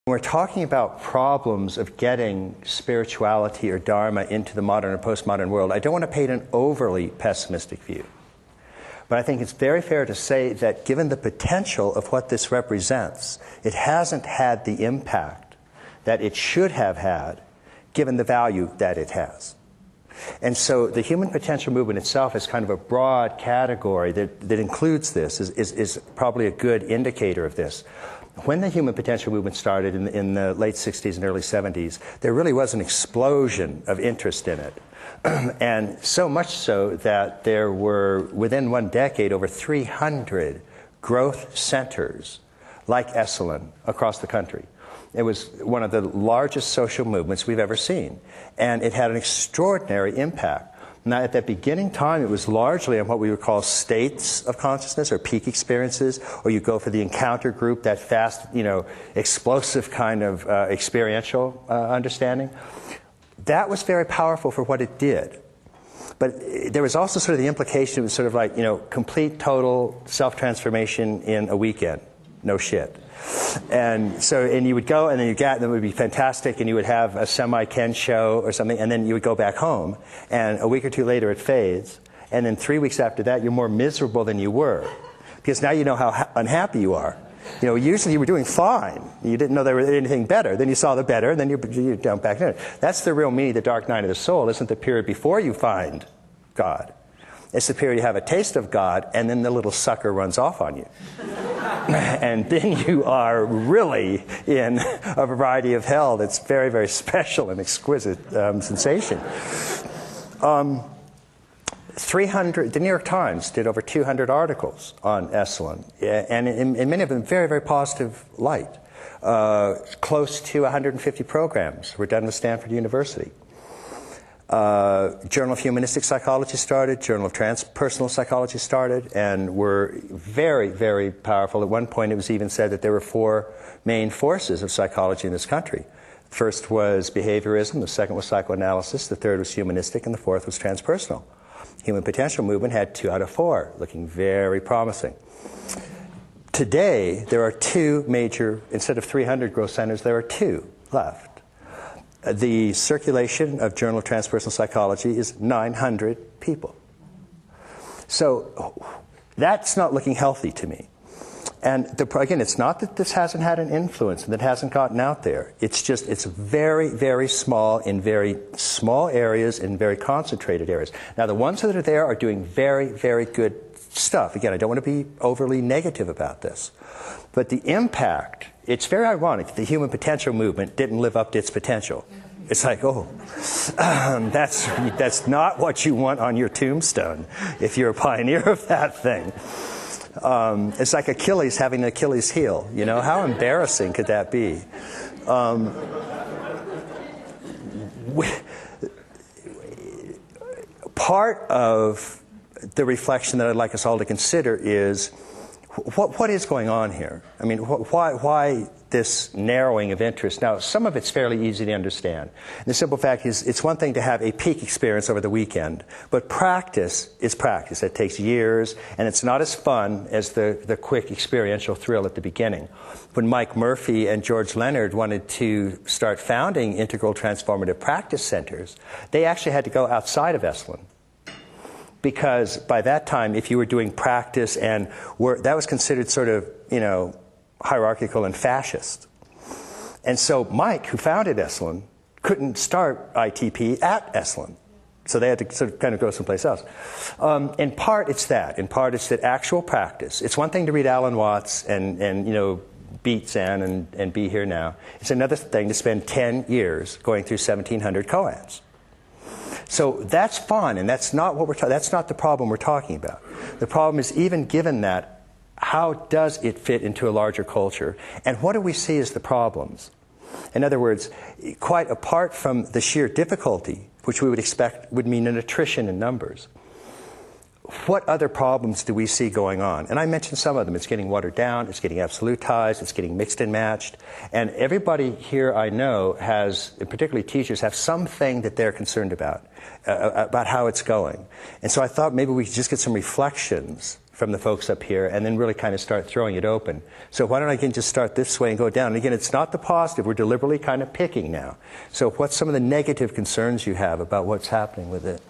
When we're talking about problems of getting spirituality or Dharma into the modern or postmodern world, I don't want to paint an overly pessimistic view. But I think it's very fair to say that given the potential of what this represents, it hasn't had the impact that it should have had, given the value that it has. And so the human potential movement itself is kind of a broad category that includes this, is probably a good indicator of this. When the human potential movement started in the late 60s and early 70s, there really was an explosion of interest in it. And so much so that there were, within one decade, over 300 growth centers like Esalen across the country. It was one of the largest social movements we've ever seen. And it had an extraordinary impact. Now, at that beginning time, it was largely on what we would call states of consciousness or peak experiences, or you go for the encounter group, that fast, explosive kind of experiential understanding. That was very powerful for what it did. But there was also sort of the implication, it was sort of like, complete, total self-transformation in a weekend. No shit. And you would go, and then it would be fantastic, and you would have a semi-Ken show or something, and then you would go back home, and a week or two later it fades, and then 3 weeks after that you're more miserable than you were, because now you know how unhappy you are. Usually you were doing fine. You didn't know there was anything better. Then you saw the better, and then you jump back in. That's the real meaning of the dark night of the soul. Isn't the period before you find God. It's the period you have a taste of God, and then the little sucker runs off on you. And then you are really in a variety of hell that's very, very special and exquisite sensation. 300, the New York Times did over 200 articles on Esalen, and in many of them very, very positive light. Close to 150 programs were done with Stanford University. Journal of Humanistic Psychology started, Journal of Transpersonal Psychology started, and were very, very powerful. At one point it was even said that there were 4 main forces of psychology in this country. The first was behaviorism, the second was psychoanalysis, the third was humanistic, and the fourth was transpersonal. Human potential movement had 2 out of 4, looking very promising. Today, there are 2 major, instead of 300 growth centers, there are 2 left. The circulation of Journal of Transpersonal Psychology is 900 people. So that's not looking healthy to me. And again, it's not that this hasn't had an influence and that it hasn't gotten out there. It's just, it's very, very small in very small areas, in very concentrated areas. Now, the ones that are there are doing very, very good stuff. Again, I don't want to be overly negative about this. But the impact, it's very ironic that the human potential movement didn't live up to its potential. It's like, that's not what you want on your tombstone if you're a pioneer of that thing. It's like Achilles having an Achilles heel. How embarrassing could that be? Part of the reflection that I'd like us all to consider is, what is going on here? I mean, why this narrowing of interest? Now, some of it's fairly easy to understand. And the simple fact is, it's one thing to have a peak experience over the weekend, but practice is practice. It takes years, and it's not as fun as the quick experiential thrill at the beginning. When Mike Murphy and George Leonard wanted to start founding integral transformative practice centers, they actually had to go outside of Esalen. Because by that time, if you were doing practice and work, that was considered sort of, hierarchical and fascist. And so Mike, who founded Esalen, couldn't start ITP at Esalen. So they had to sort of kind of go someplace else. In part, it's that. In part, it's that actual practice. It's one thing to read Alan Watts and beat Zen and be here now. It's another thing to spend 10 years going through 1,700 koans. So that's fun, and that's not what that's not the problem we're talking about. The problem is, even given that, how does it fit into a larger culture? And what do we see as the problems? In other words, quite apart from the sheer difficulty, which we would expect would mean an attrition in numbers, what other problems do we see going on? And I mentioned some of them. It's getting watered down, it's getting absolutized, it's getting mixed and matched. And everybody here I know has, particularly teachers, have something that they're concerned about how it's going. And so I thought maybe we could just get some reflections from the folks up here, and then really kind of start throwing it open. So why don't I just start this way and go down? And again, it's not the positive. We're deliberately kind of picking now. So what's some of the negative concerns you have about what's happening with it?